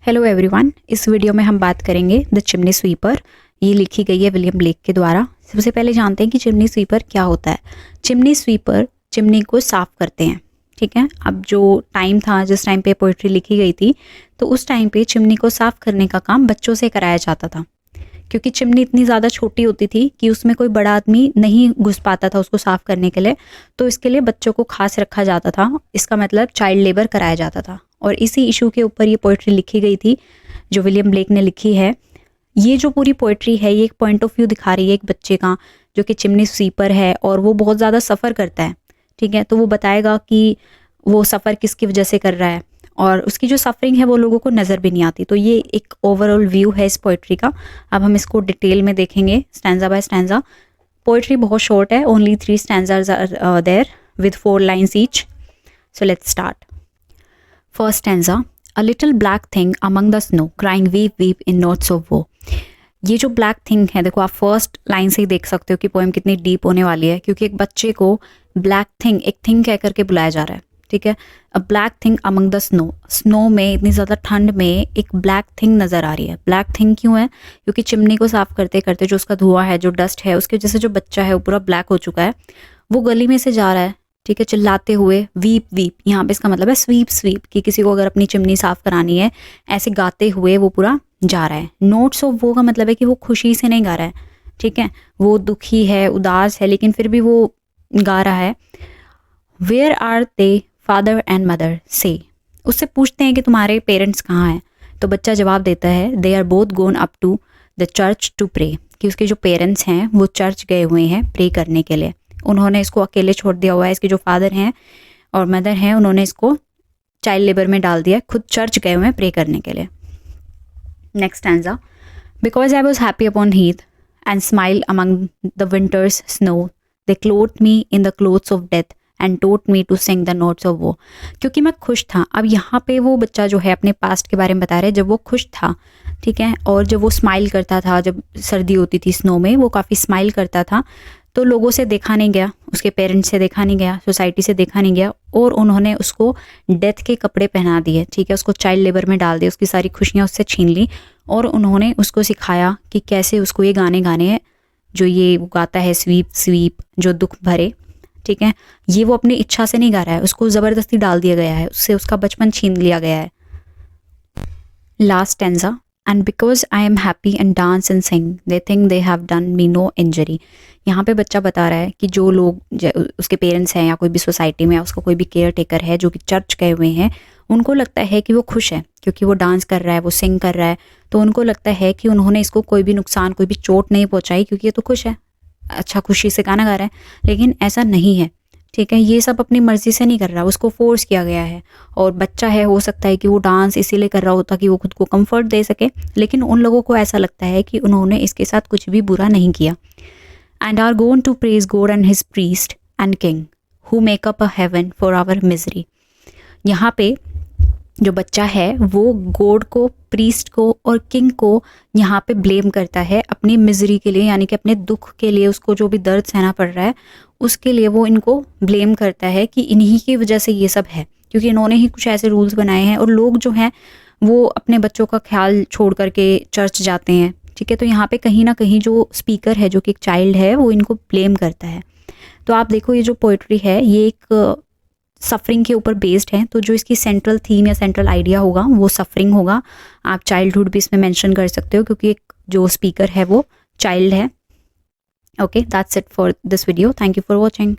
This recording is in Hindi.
हेलो एवरीवन, इस वीडियो में हम बात करेंगे द चिमनी स्वीपर। ये लिखी गई है विलियम ब्लेक के द्वारा। सबसे पहले जानते हैं कि चिमनी स्वीपर क्या होता है। चिमनी स्वीपर चिमनी को साफ़ करते हैं, ठीक है। अब जो टाइम था, जिस टाइम पे पोइट्री लिखी गई थी, तो उस टाइम पे चिमनी को साफ़ करने का काम बच्चों से कराया जाता था, क्योंकि चिमनी इतनी ज़्यादा छोटी होती थी कि उसमें कोई बड़ा आदमी नहीं घुस पाता था उसको साफ़ करने के लिए। तो इसके लिए बच्चों को खास रखा जाता था। इसका मतलब चाइल्ड लेबर कराया जाता था। और इसी इशू के ऊपर ये पोइट्री लिखी गई थी जो विलियम ब्लेक ने लिखी है। ये जो पूरी पोइट्री है, ये एक पॉइंट ऑफ व्यू दिखा रही है एक बच्चे का जो कि चिमनी स्वीपर है और वो बहुत ज़्यादा सफ़र करता है, ठीक है। तो वो बताएगा कि वो सफ़र किसकी वजह से कर रहा है और उसकी जो सफरिंग है वो लोगों को नज़र भी नहीं आती। तो ये एक ओवरऑल व्यू है इस पोइट्री का। अब हम इसको डिटेल में देखेंगे स्टैंजा बाय स्टैंजा। पोइट्री बहुत शॉर्ट है, only 3 stanzas are there with 4 lines each. So let's start. First stanza, a little black thing among the snow crying weep weep in notes of woe. ये जो ब्लैक थिंग है, देखो आप फर्स्ट लाइन से ही देख सकते हो कि पोएम कितनी डीप होने वाली है, क्योंकि एक बच्चे को ब्लैक थिंग, एक थिंग कह करके बुलाया जा रहा है, ठीक है। अ black thing among the snow, snow में इतनी ज़्यादा ठंड में एक ब्लैक थिंग नज़र आ रही है। ब्लैक थिंग क्यों है? क्योंकि चिमनी को साफ़ करते करते जो उसका धुआं है, जो डस्ट है, उसकी वजह से जो बच्चा है वो पूरा ब्लैक हो चुका है। वो गली में से जा रहा है, ठीक है, चिल्लाते हुए। वीप वीप, यहाँ पे इसका मतलब है स्वीप स्वीप, कि किसी को अगर अपनी चिमनी साफ़ करानी है, ऐसे गाते हुए वो पूरा जा रहा है। नोट्स ऑफ वो का मतलब है कि वो खुशी से नहीं गा रहा है, ठीक है। वो दुखी है, उदास है, लेकिन फिर भी वो गा रहा है। Where are they father and mother say, उससे पूछते हैं कि तुम्हारे पेरेंट्स कहाँ हैं। तो बच्चा जवाब देता है, they are both gone up to the church to pray, कि उसके जो पेरेंट्स हैं वो चर्च गए हुए हैं प्रे करने के लिए। उन्होंने इसको अकेले छोड़ दिया हुआ है। इसके जो फादर हैं और मदर हैं, उन्होंने इसको चाइल्ड लेबर में डाल दिया, खुद चर्च गए हुए हैं प्रे करने के लिए। Next stanza, because I was happy upon heath and smile among the winter's snow they clothe me in the clothes of death and taught me to sing the notes of woe. क्योंकि मैं खुश था। अब यहाँ पे वो बच्चा जो है अपने पास्ट के बारे में बता रहे हैं, जब वो खुश था, ठीक है, और जब वो स्माइल करता था, जब सर्दी होती थी स्नो में, वो काफ़ी स्माइल करता था। तो लोगों से देखा नहीं गया, उसके पेरेंट्स से देखा नहीं गया, सोसाइटी से देखा नहीं गया, और उन्होंने उसको डेथ के कपड़े पहना दिए, ठीक है, उसको चाइल्ड लेबर में डाल दिया, उसकी सारी खुशियाँ उससे छीन ली, और उन्होंने उसको सिखाया कि कैसे उसको ये गाने गाने हैं जो ये वो गाता है, स्वीप स्वीप, जो दुख भरे, ठीक है। ये वो अपनी इच्छा से नहीं गा रहा है, उसको ज़बरदस्ती डाल दिया गया है, उससे उसका बचपन छीन लिया गया है। Last stanza, and because I am happy and dance and Singh they think they have done me know injury. यहाँ पे बच्चा बता रहा है कि जो लोग उसके पेरेंट्स हैं या कोई भी सोसाइटी में, उसका कोई भी केयर टेकर है जो कि चर्च गए हुए हैं, उनको लगता है कि वो खुश है क्योंकि वो डांस कर रहा है, वो सिंग कर रहा है। तो उनको लगता है कि उन्होंने इसको कोई भी नुकसान, कोई भी चोट नहीं पहुँचाई, क्योंकि ये तो खुश है, अच्छा खुशी से गाना गा रहा है। लेकिन ऐसा नहीं है, ठीक है। ये सब अपनी मर्जी से नहीं कर रहा, उसको फोर्स किया गया है। और बच्चा है, हो सकता है कि वो डांस इसीलिए कर रहा होता कि वो खुद को कंफर्ट दे सके, लेकिन उन लोगों को ऐसा लगता है कि उन्होंने इसके साथ कुछ भी बुरा नहीं किया। And are gone to praise God and his priest and king who make up a heaven for our misery. यहाँ पे जो बच्चा है वो गॉड को, प्रीस्ट को और किंग को यहाँ पे ब्लेम करता है अपनी मिजरी के लिए, यानी कि अपने दुख के लिए, उसको जो भी दर्द सहना पड़ रहा है उसके लिए वो इनको ब्लेम करता है कि इन्हीं की वजह से ये सब है, क्योंकि इन्होंने ही कुछ ऐसे रूल्स बनाए हैं। और लोग जो हैं वो अपने बच्चों का ख्याल छोड़ करके चर्च जाते हैं, ठीक है। तो यहाँ पे कहीं ना कहीं जो स्पीकर है, जो कि एक चाइल्ड है, वो इनको ब्लेम करता है। तो आप देखो, ये जो पोइट्री है ये एक सफरिंग के ऊपर बेस्ड है। तो जो इसकी सेंट्रल थीम या सेंट्रल आइडिया होगा वो सफरिंग होगा। आप चाइल्डहुड भी इसमें मेंशन कर सकते हो, क्योंकि एक जो स्पीकर है वो चाइल्ड है। Okay, that's it for this video. Thank you for watching.